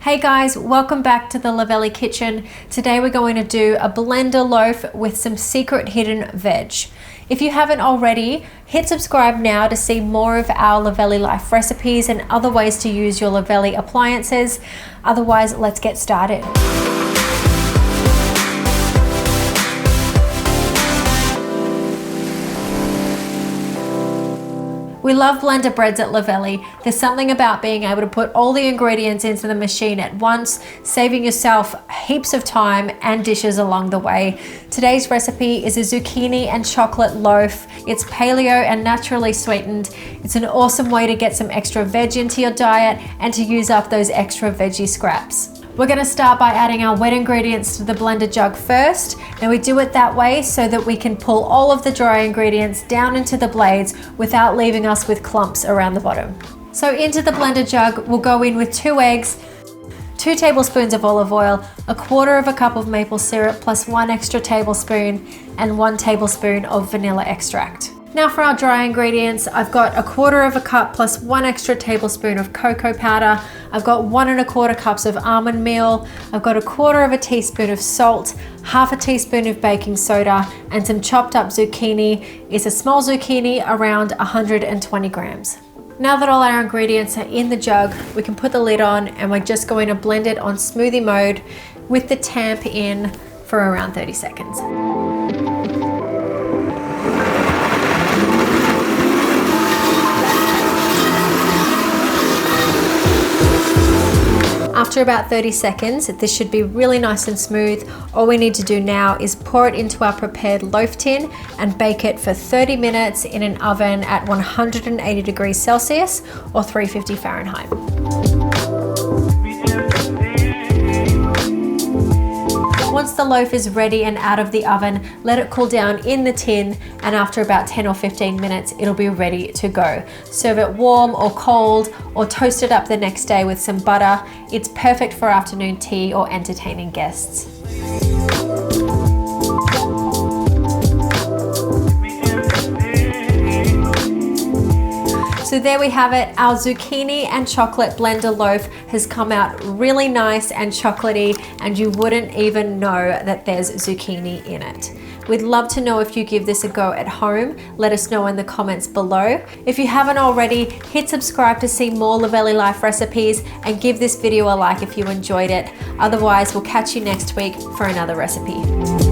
Hey guys, welcome back to the Luvele kitchen. Today we're going to do a blender loaf with some secret hidden veg. If you haven't already, hit subscribe now to see more of our Luvele Life recipes and other ways to use your Luvele appliances. Otherwise, let's get started. We love blender breads at Luvele. There's something about being able to put all the ingredients into the machine at once, saving yourself heaps of time and dishes along the way. Today's recipe is a zucchini and chocolate loaf. It's paleo and naturally sweetened. It's an awesome way to get some extra veg into your diet and to use up those extra veggie scraps. We're going to start by adding our wet ingredients to the blender jug first. Now we do it that way so that we can pull all of the dry ingredients down into the blades without leaving us with clumps around the bottom. So into the blender jug, we'll go in with 2 eggs, 2 tablespoons of olive oil, 1/4 cup of maple syrup plus 1 extra tablespoon, and 1 tablespoon of vanilla extract. Now for our dry ingredients, I've got 1/4 cup plus 1 extra tablespoon of cocoa powder. I've got 1 1/4 cups of almond meal. I've got 1/4 teaspoon of salt, 1/2 teaspoon of baking soda, and some chopped up zucchini. It's a small zucchini, around 120 grams. Now that all our ingredients are in the jug, we can put the lid on and we're just going to blend it on smoothie mode with the tamp in for around 30 seconds. After about 30 seconds, this should be really nice and smooth. All we need to do now is pour it into our prepared loaf tin and bake it for 30 minutes in an oven at 180 degrees Celsius or 350 Fahrenheit. Once the loaf is ready and out of the oven, let it cool down in the tin, and after about 10 or 15 minutes, it'll be ready to go. Serve it warm or cold, or toast it up the next day with some butter. It's perfect for afternoon tea or entertaining guests. So there we have it. Our zucchini and chocolate blender loaf has come out really nice and chocolatey, and you wouldn't even know that there's zucchini in it. We'd love to know if you give this a go at home. Let us know in the comments below. If you haven't already, hit subscribe to see more Luvele Life recipes and give this video a like if you enjoyed it. Otherwise, we'll catch you next week for another recipe.